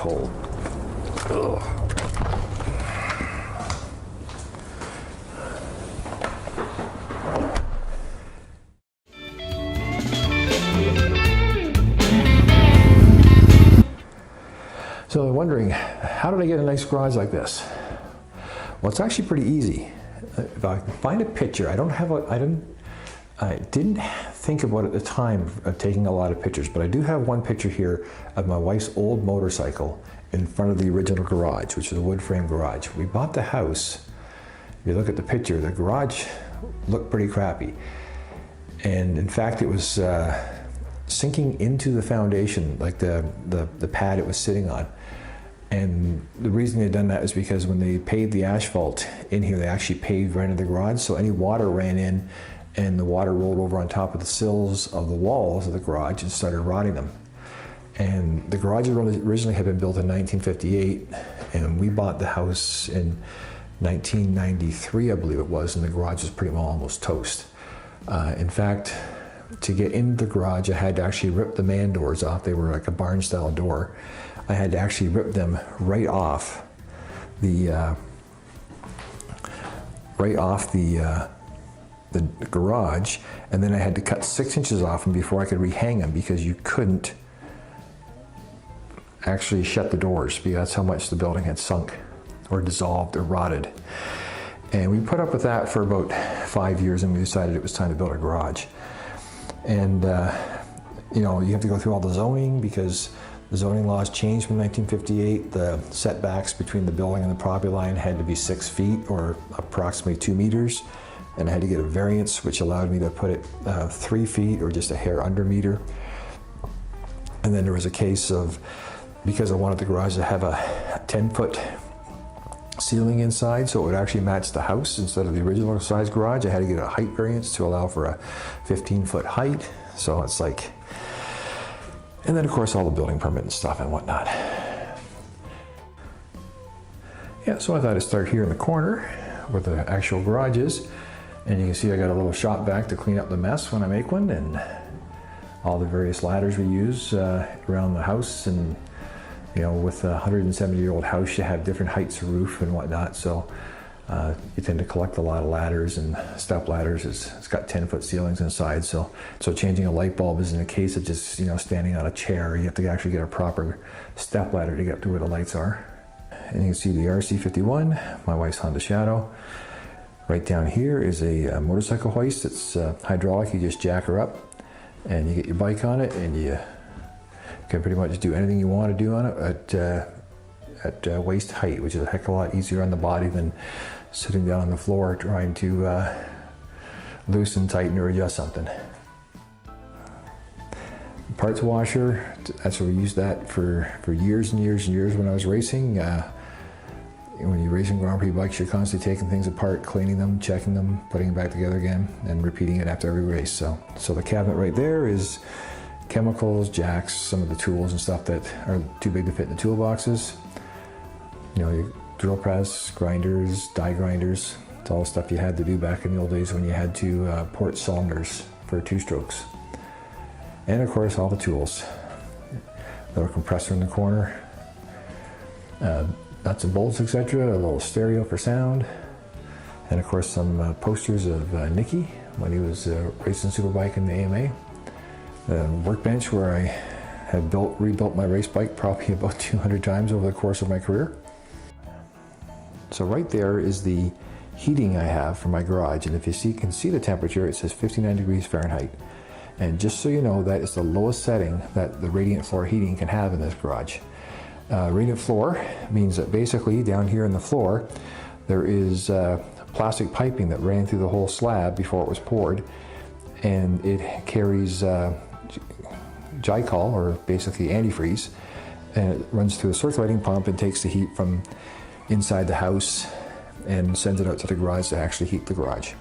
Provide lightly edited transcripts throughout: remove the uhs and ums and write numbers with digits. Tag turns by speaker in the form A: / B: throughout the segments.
A: cold. Ugh. So I'm wondering, how did I get a nice garage like this? Well, it's actually pretty easy. If I can find a picture, I didn't think about it at the time of taking a lot of pictures, but I do have one picture here of my wife's old motorcycle in front of the original garage, which is a wood frame garage. We bought the house. If you look at the picture, the garage looked pretty crappy. And in fact, it was sinking into the foundation, like the pad it was sitting on. And the reason they'd done that is because when they paved the asphalt in here, they actually paved right into the garage, so any water ran in and the water rolled over on top of the sills of the walls of the garage and started rotting them. And the garage originally had been built in 1958, and we bought the house in 1993, I believe it was, and the garage was pretty well almost toast. In fact, to get into the garage, I had to actually rip the man doors off. They were like a barn style door. I had to actually rip them right off the garage, and then I had to cut 6 inches off them before I could rehang them, because you couldn't actually shut the doors, because that's how much the building had sunk or dissolved or rotted. And we put up with that for about 5 years, and we decided it was time to build a garage. And you know, you have to go through all the zoning, because the zoning laws changed in 1958. The setbacks between the building and the property line had to be 6 feet, or approximately 2 meters. And I had to get a variance, which allowed me to put it 3 feet or just a hair under meter. And then there was a case of, because I wanted the garage to have a 10-foot ceiling inside, so it would actually match the house instead of the original size garage, I had to get a height variance to allow for a 15-foot height. So it's like, and then of course all the building permit and stuff and whatnot. Yeah, so I thought I'd start here in the corner where the actual garage is. And you can see I got a little shop vac to clean up the mess when I make one, and all the various ladders we use around the house. And you know, with a 170-year-old house, you have different heights of roof and whatnot. So you tend to collect a lot of ladders and step ladders. It's got 10-foot ceilings inside. So changing a light bulb isn't a case of just, you know, standing on a chair. You have to actually get a proper step ladder to get to where the lights are. And you can see the RC51, my wife's Honda Shadow. Right down here is a motorcycle hoist. It's hydraulic. You just jack her up and you get your bike on it, and you can pretty much do anything you want to do on it at waist height, which is a heck of a lot easier on the body than sitting down on the floor trying to loosen, tighten, or adjust something. Parts washer, that's where we used that for years and years and years when I was racing. When you're racing Grand Prix bikes, you're constantly taking things apart, cleaning them, checking them, putting them back together again, and repeating it after every race. So the cabinet right there is chemicals, jacks, some of the tools and stuff that are too big to fit in the toolboxes. You know, your drill press, grinders, die grinders. It's all the stuff you had to do back in the old days when you had to port cylinders for 2-strokes. And of course, all the tools. Little compressor in the corner. Nuts and bolts, etc. A little stereo for sound. And of course some posters of Nicky when he was racing Superbike in the AMA. The workbench where I had rebuilt my race bike probably about 200 times over the course of my career. So right there is the heating I have for my garage, and if you can see the temperature, it says 59 degrees Fahrenheit. And just so you know, that is the lowest setting that the radiant floor heating can have in this garage. Radiant floor means that basically down here in the floor there is plastic piping that ran through the whole slab before it was poured, and it carries glycol, or basically antifreeze, and it runs through a circulating pump and takes the heat from inside the house and sends it out to the garage to actually heat the garage.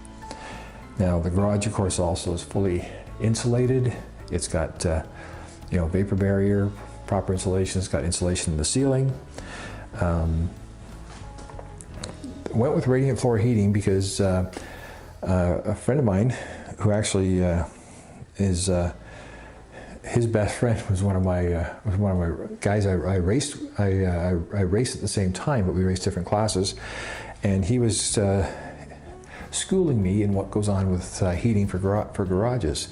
A: Now the garage of course also is fully insulated. It's got you know, vapor barrier, proper insulation. It's got insulation in the ceiling. Went with radiant floor heating because a friend of mine who actually is his best friend was one of my guys I raced. I raced at the same time, but we raced different classes, and he was schooling me in what goes on with heating for garages.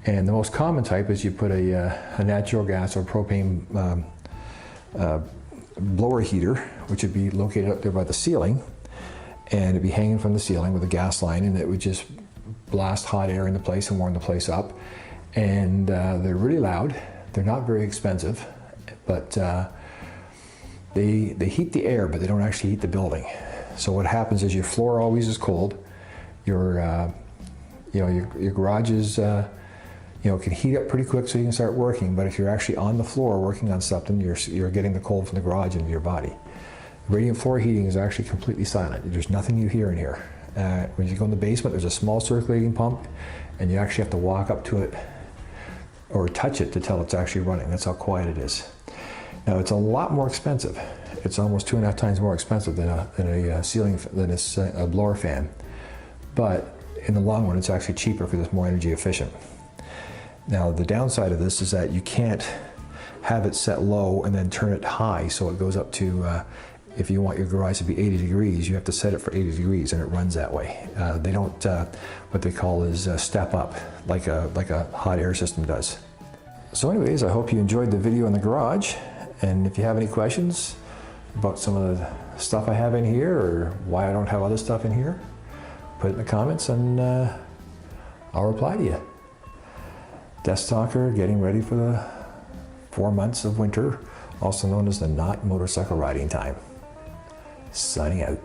A: And the most common type is you put a natural gas or propane blower heater, which would be located up there by the ceiling, and it'd be hanging from the ceiling with a gas line, and it would just blast hot air into place and warm the place up. And they're really loud. They're not very expensive, but they heat the air, but they don't actually heat the building. So what happens is your floor always is cold. Your garage is can heat up pretty quick so you can start working. But if you're actually on the floor working on something, you're getting the cold from the garage into your body. Radiant floor heating is actually completely silent. There's nothing you hear in here. When you go in the basement, there's a small circulating pump, and you actually have to walk up to it or touch it to tell it's actually running. That's how quiet it is. Now, it's a lot more expensive. It's almost 2.5 times more expensive than a blower fan. But in the long run, it's actually cheaper because it's more energy efficient. Now, the downside of this is that you can't have it set low and then turn it high so it goes up to, if you want your garage to be 80 degrees, you have to set it for 80 degrees and it runs that way. They don't, what they call is step up like a hot air system does. So anyways, I hope you enjoyed the video in the garage. And if you have any questions about some of the stuff I have in here or why I don't have other stuff in here, put it in the comments and I'll reply to you. DeathsStalker getting ready for the 4 months of winter, also known as the not motorcycle riding time. Signing out.